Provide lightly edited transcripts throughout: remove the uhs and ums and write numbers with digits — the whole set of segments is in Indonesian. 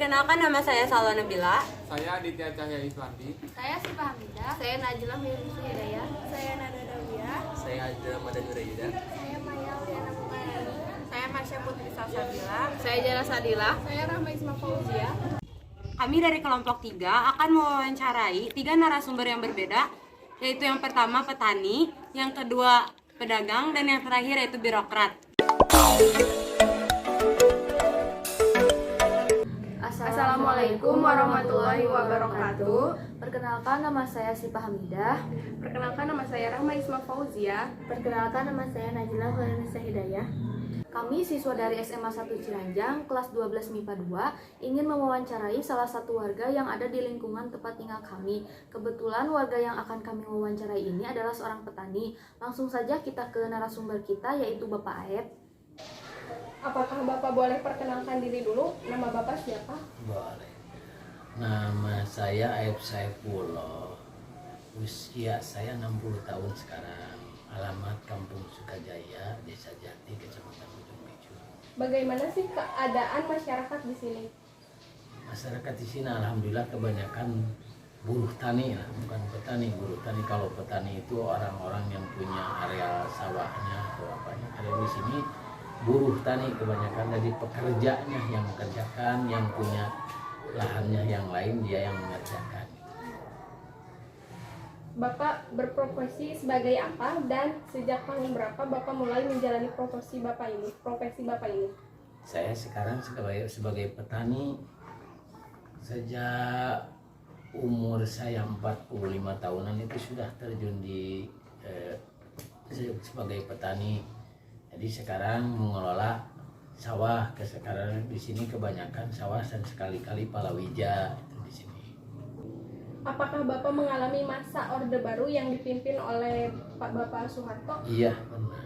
Perkenalkan, nama saya Salwa Nabila. Saya Aditya Cahya Iswandi. Saya Sifah Hamidah. Saya Najlah Firdaus Hidayah. Saya Nada Dawiyah. Saya Adil Ramadan Nurayuda. Saya Maya Liana Mumayani. Saya Marsha Putri Salsabila. Saya Jara Sadila. Saya Rahma Isma Fauzia. Kami dari kelompok 3 akan mewawancarai 3 narasumber yang berbeda, yaitu yang pertama petani, yang kedua pedagang, dan yang terakhir yaitu birokrat. Assalamualaikum warahmatullahi wabarakatuh. Perkenalkan, nama saya Sifah Hamidah. Perkenalkan, nama saya Rahma Isma Fauzia. Perkenalkan, nama saya Najlah Firdaus Hidayah. Kami siswa dari SMA 1 Ciranjang, kelas 12 MIPA 2, ingin mewawancarai salah satu warga yang ada di lingkungan tempat tinggal kami. Kebetulan warga yang akan kami wawancarai ini adalah seorang petani. Langsung saja kita ke narasumber kita, yaitu Bapak Aep. Apakah Bapak boleh perkenalkan diri dulu? Nama Bapak siapa? Boleh. Nama saya Aep Saifullah. Usia saya 60 tahun sekarang. Alamat Kampung Sukajaya, Desa Jati, Kecamatan Ujung Bicu. Bagaimana sih keadaan masyarakat di sini? Masyarakat di sini alhamdulillah kebanyakan buruh tani lah, bukan petani. Buruh tani, kalau petani itu orang-orang yang punya area sawahnya atau apanya. Kalau di sini buruh tani kebanyakan, dari pekerjanya yang mengerjakan, yang punya lahannya yang lain dia yang mengerjakan. Bapak berprofesi sebagai apa dan sejak tahun berapa Bapak mulai menjalani profesi Bapak ini? Saya sekarang sebagai petani sejak umur saya 45 tahunan itu sudah terjun di sebagai petani. Jadi sekarang mengelola sawah. Sekarang di sini kebanyakan sawah dan sekali-kali palawija itu di sini. Apakah Bapak mengalami masa Orde Baru yang dipimpin oleh Bapak Soeharto? Iya, benar.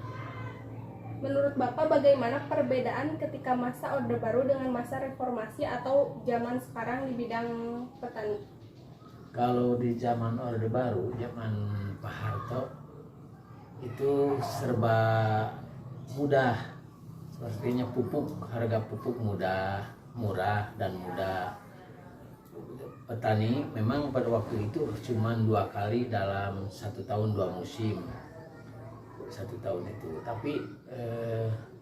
Menurut Bapak bagaimana perbedaan ketika masa Orde Baru dengan masa reformasi atau zaman sekarang di bidang petani? Kalau di zaman Orde Baru, zaman Pak Harto, itu serba mudah. Sepertinya harga pupuk murah dan mudah. Petani memang pada waktu itu cuma 2 kali dalam 1 tahun 2 musim. 1 tahun itu, tapi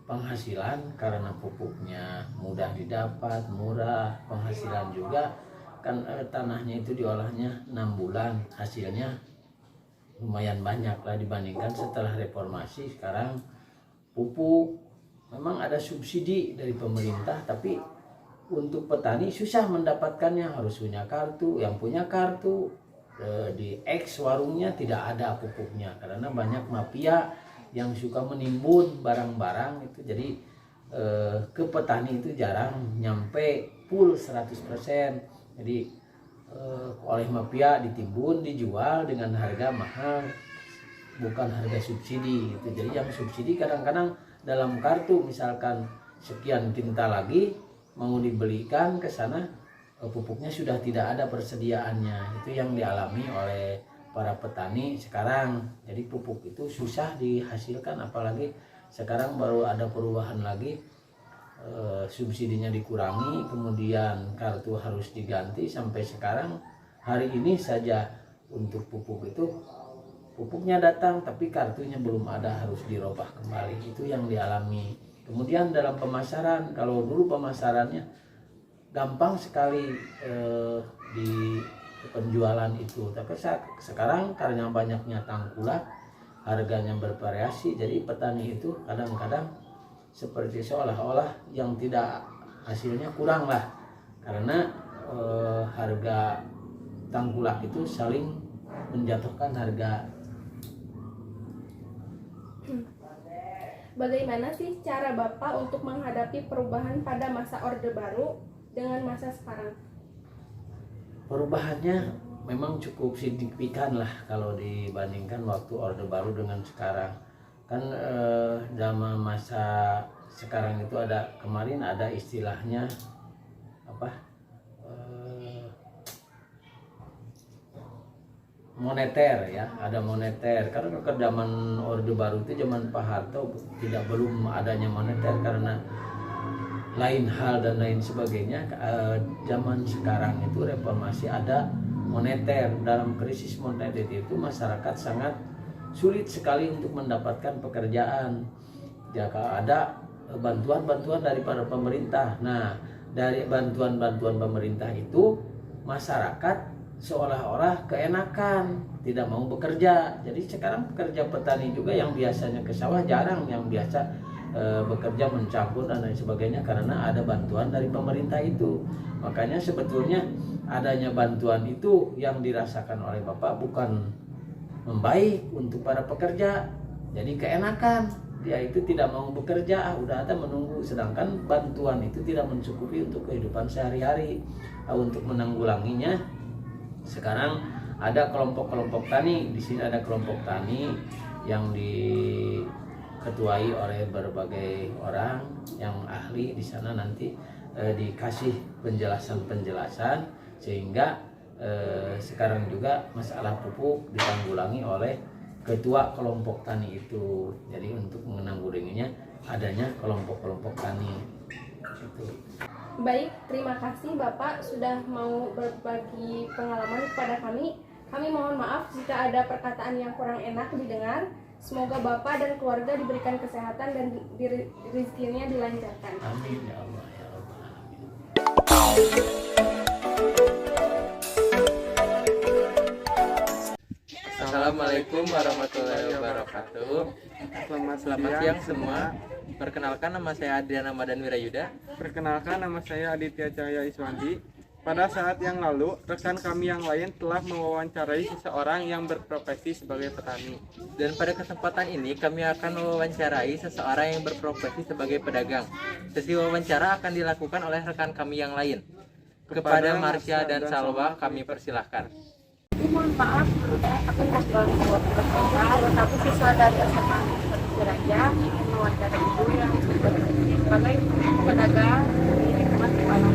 penghasilan karena pupuknya mudah didapat, murah, penghasilan juga kan, tanahnya itu diolahnya 6 bulan, hasilnya lumayan banyak lah dibandingkan setelah reformasi. Sekarang pupuk memang ada subsidi dari pemerintah, tapi untuk petani susah mendapatkannya, harus punya kartu. Yang punya kartu di X warungnya tidak ada pupuknya karena banyak mafia yang suka menimbun barang-barang itu. Jadi ke petani itu jarang nyampe full 100%. Jadi oleh mafia ditimbun, dijual dengan harga mahal, bukan harga subsidi itu. Jadi yang subsidi kadang-kadang dalam kartu misalkan sekian kintal lagi mau dibelikan ke sana, pupuknya sudah tidak ada persediaannya. Itu yang dialami oleh para petani sekarang. Jadi pupuk itu susah dihasilkan, apalagi sekarang baru ada perubahan lagi, subsidinya dikurangi, kemudian kartu harus diganti. Sampai sekarang hari ini saja untuk pupuk itu pupuknya datang tapi kartunya belum ada, harus dirubah kembali. Itu yang dialami. Kemudian dalam pemasaran, kalau dulu pemasarannya gampang sekali di penjualan itu, tapi sekarang karena banyaknya tangkulak, harganya bervariasi. Jadi petani itu kadang-kadang seperti seolah-olah yang tidak, hasilnya kurang lah, karena harga tangkulak itu saling menjatuhkan harga. Bagaimana sih cara Bapak untuk menghadapi perubahan pada masa Orde Baru dengan masa sekarang? Perubahannya memang cukup signifikan lah kalau dibandingkan waktu Orde Baru dengan sekarang. Kan zaman masa sekarang itu ada, kemarin ada istilahnya apa, moneter ya, ada moneter. Karena ke zaman Orde Baru itu zaman Pak Harto belum adanya moneter, karena lain hal dan lain sebagainya. Zaman sekarang itu reformasi ada moneter. Dalam krisis moneter itu masyarakat sangat sulit sekali untuk mendapatkan pekerjaan. Jika ada bantuan-bantuan daripada pemerintah. Nah, dari bantuan-bantuan pemerintah itu masyarakat seolah-olah keenakan, tidak mau bekerja. Jadi sekarang pekerja petani juga yang biasanya ke sawah jarang, yang biasa bekerja mencampur dan lain sebagainya karena ada bantuan dari pemerintah itu. Makanya sebetulnya adanya bantuan itu yang dirasakan oleh Bapak bukan membaik untuk para pekerja. Jadi keenakan, dia itu tidak mau bekerja, udah ada menunggu. Sedangkan bantuan itu tidak mencukupi untuk kehidupan sehari-hari. Untuk menanggulanginya, sekarang ada kelompok-kelompok tani. Di sini ada kelompok tani yang diketuai oleh berbagai orang yang ahli di sana. Nanti dikasih penjelasan-penjelasan sehingga sekarang juga masalah pupuk ditanggulangi oleh ketua kelompok tani itu. Jadi untuk menanggulanginya adanya kelompok-kelompok tani itu. Baik, terima kasih Bapak sudah mau berbagi pengalaman kepada kami. Kami mohon maaf jika ada perkataan yang kurang enak didengar. Semoga Bapak dan keluarga diberikan kesehatan dan rezekinya dilancarkan. Amin ya Allah ya Rabbal alamin. Assalamualaikum warahmatullahi wabarakatuh. Selamat siang semua. Perkenalkan, nama saya Adrian Ramadan Wirayuda. Perkenalkan, nama saya Aditya Cahaya Iswandi. Pada saat yang lalu, rekan kami yang lain telah mewawancarai seseorang yang berprofesi sebagai petani. Dan pada kesempatan ini kami akan mewawancarai seseorang yang berprofesi sebagai pedagang. Sesi wawancara akan dilakukan oleh rekan kami yang lain. Kepada Marsha dan Salwa kami persilahkan. Mohon maaf, aku ngobrol tapi siswa dari SMA Siraja ingin mewawancara ibu yang berprofesi sebagai pedagang di lingkungan Kuala.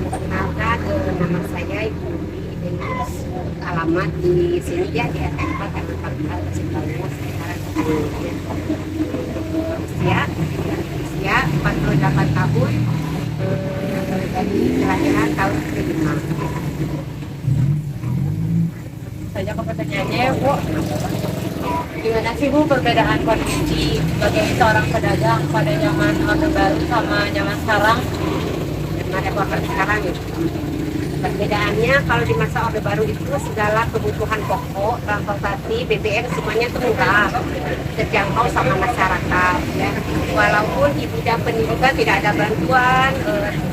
Perkenalkan, nama saya Ibu Denis, alamat di sini ya di RT4 karena Pangkal Sebaliknya sekarang usia 48 tahun, dari kelahiran tahun 2005. Saja ke pertanyaannya, Bu. Gimana sih Bu perbedaan kondisi sebagai seorang pedagang pada zaman Orde Baru sama zaman sekarang? Pada waktu sekarang itu perbedaannya, kalau di masa Orde Baru itu segala kebutuhan pokok, transportasi, BBM semuanya itu murah, terjangkau sama masyarakat ya. Walaupun di bidang pendidikan tidak ada bantuan,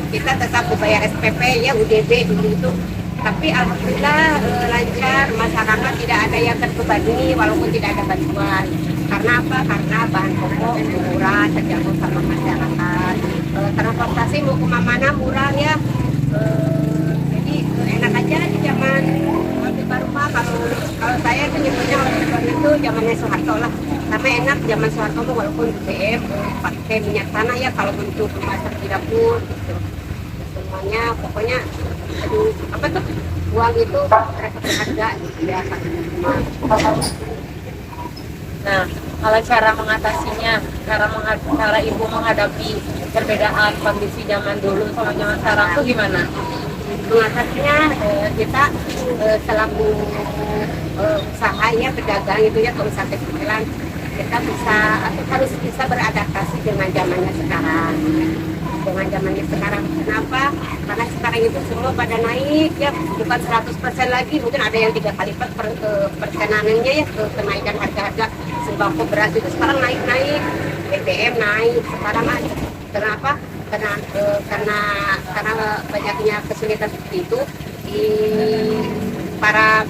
kita tetap membayar SPP ya, UDB dulu itu, tapi alhamdulillah lancar, masyarakat tidak ada yang terbebani walaupun tidak ada bantuan. Karena apa? Karena bahan pokok murah, terjangkau sama masyarakat. Transportasi mau kemana murah ya. Jadi enak aja di zaman Orde Baru Pak. Kalau saya menyebutnya Orde Baru itu zamannya Soeharto lah. Karena enak zaman Soeharto tuh walaupun BBM pakai minyak tanah ya, kalau untuk masak di dapur gitu. Semuanya pokoknya aduh, apa tuh uang itu harga biasa. Nah, kalau cara mengatasinya, cara Ibu menghadapi perbedaan kondisi zaman dulu sama zaman sekarang tuh gimana? Mengatasinya kita selaku usaha ya, pedagang itu ya, kalau usaha kecilan kita harus bisa beradaptasi dengan zamannya sekarang. Dengan zamannya sekarang, kenapa? Karena sekarang itu semua pada naik ya, bukan 100% lagi, mungkin ada yang 3 kali persenannya ya, kenaikan harga-harga sembako, beras itu sekarang naik-naik, BBM naik sekarang aja. Kenapa? Karena banyaknya kesulitan seperti itu, para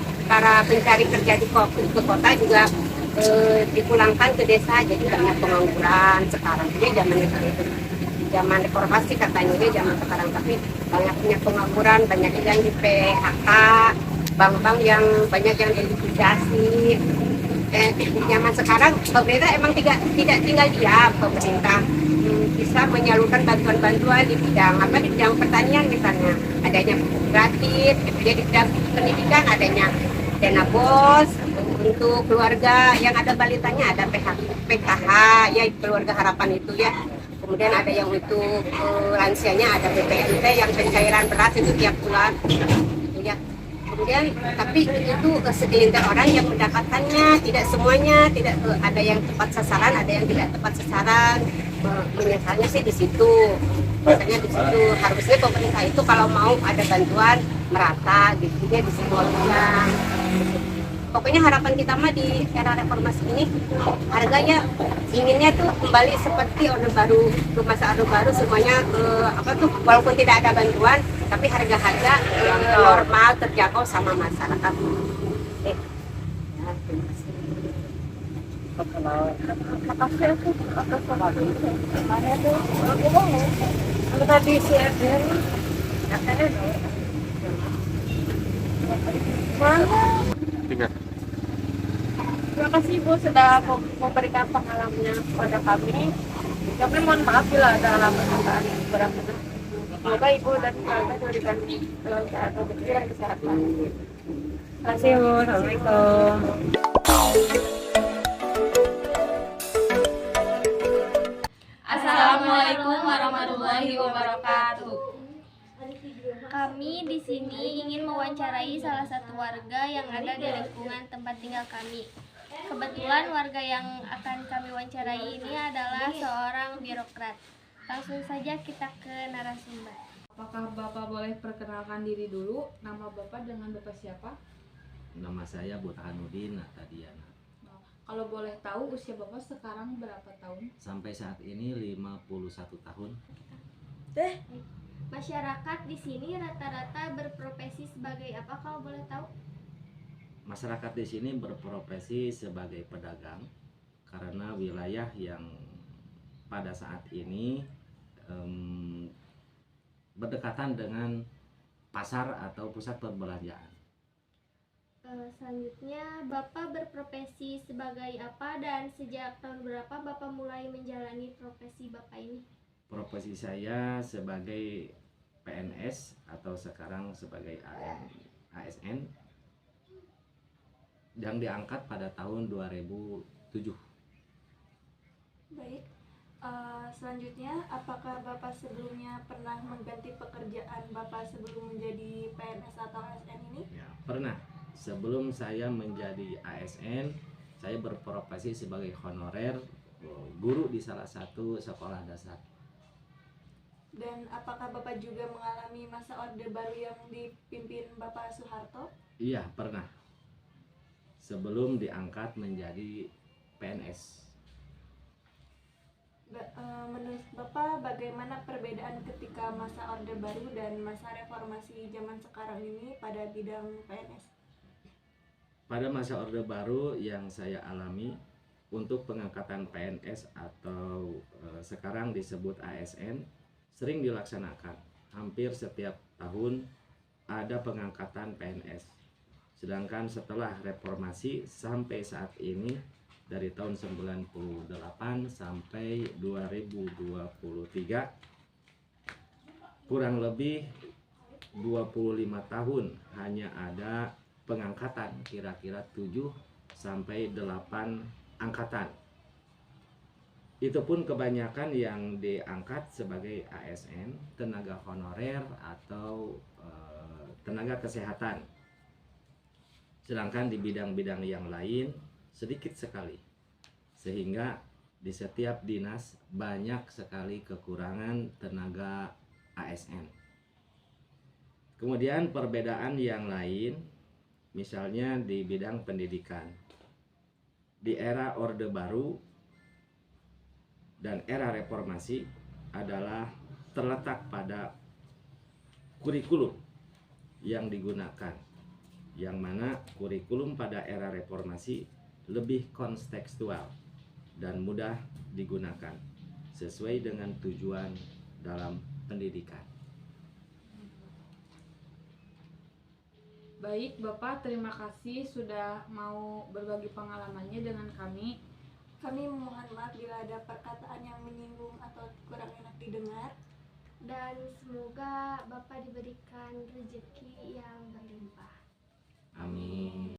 pencari kerja di kota juga dipulangkan ke desa, jadi banyak pengangguran sekarang. Jadi zaman reformasi katanya dia zaman sekarang, tapi banyaknya pengangguran, banyak yang di PHK, bank-bank yang banyak yang dilikuidasi. Di zaman sekarang pemerintah emang tidak tinggal diam, pemerintah bisa menyalurkan bantuan-bantuan di bidang pertanian misalnya, adanya pupuk gratis, kemudian di bidang pendidikan adanya dana BOS, untuk keluarga yang ada balitanya ada PKH ya, keluarga harapan itu ya. Kemudian ada yang untuk lansianya ada BPNT yang pencairan beras itu tiap bulan gitu ya. Kemudian tapi itu segelintir orang yang mendapatkannya, tidak semuanya, tidak ada yang tepat sasaran, ada yang tidak tepat sasaran. Menyesalnya sih di situ. Misalnya di situ harusnya pemerintah itu kalau mau ada bantuan merata gitu ya di semuanya. Pokoknya harapan kita mah di era reformasi ini harganya inginnya tuh kembali seperti orde baru, ke masa orde baru semuanya walaupun tidak ada bantuan tapi harga-harga normal terjangkau sama masyarakat. Tiga. Terima kasih Bu sudah memberikan pengalamannya kepada kami. Kami mohon maaf bila ada perkataan yang kurang benar. Semoga Ibu dan keluarga diberikan kelancaran rezeki dan kesehatan. Terima kasih Bu. Assalamualaikum. Assalamualaikum warahmatullahi wabarakatuh. Kami di sini ingin mewawancarai salah satu warga yang ada di lingkungan tempat tinggal kami. Kebetulan warga yang akan kami wawancarai ini adalah seorang birokrat. Langsung saja kita ke narasumber. Apakah Bapak boleh perkenalkan diri dulu? Nama Bapak dengan Bapak siapa? Nama saya Burhanuddin Natadiana. Kalau boleh tahu usia Bapak sekarang berapa tahun? Sampai saat ini 51 tahun. Masyarakat di sini rata-rata berprofesi sebagai apa kalau boleh tahu? Masyarakat di sini berprofesi sebagai pedagang karena wilayah yang pada saat ini berdekatan dengan pasar atau pusat perbelanjaan. Selanjutnya, Bapak berprofesi sebagai apa dan sejak tahun berapa Bapak mulai menjalani profesi Bapak ini? Profesi saya sebagai PNS atau sekarang sebagai ASN yang diangkat pada tahun 2007. Baik. Selanjutnya, apakah Bapak sebelumnya pernah mengganti pekerjaan Bapak sebelum menjadi PNS atau ASN ini? Ya, pernah. Sebelum saya menjadi ASN, saya berprofesi sebagai honorer guru di salah satu sekolah dasar. Dan apakah Bapak juga mengalami masa Orde Baru yang dipimpin Bapak Soeharto? Iya, pernah. Sebelum diangkat menjadi PNS. Menurut Bapak, bagaimana perbedaan ketika masa Orde Baru dan masa reformasi zaman sekarang ini pada bidang PNS? Pada masa Orde Baru yang saya alami, untuk pengangkatan PNS atau sekarang disebut ASN, sering dilaksanakan. Hampir setiap tahun ada pengangkatan PNS. Sedangkan setelah reformasi sampai saat ini, dari tahun 98 sampai 2023, kurang lebih 25 tahun hanya ada pengangkatan, kira-kira 7 sampai 8 angkatan. Itu pun kebanyakan yang diangkat sebagai ASN, tenaga honorer atau tenaga kesehatan. Sedangkan di bidang-bidang yang lain sedikit sekali. Sehingga di setiap dinas banyak sekali kekurangan tenaga ASN. Kemudian perbedaan yang lain, misalnya di bidang pendidikan. Di era Orde Baru dan era reformasi adalah terletak pada kurikulum yang digunakan, yang mana kurikulum pada era reformasi lebih kontekstual dan mudah digunakan sesuai dengan tujuan dalam pendidikan. Baik, Bapak, terima kasih sudah mau berbagi pengalamannya dengan kami. Kami mohon maaf bila ada perkataan yang menyinggung atau kurang enak didengar. Dan semoga Bapak diberikan rezeki yang berlimpah. Amin.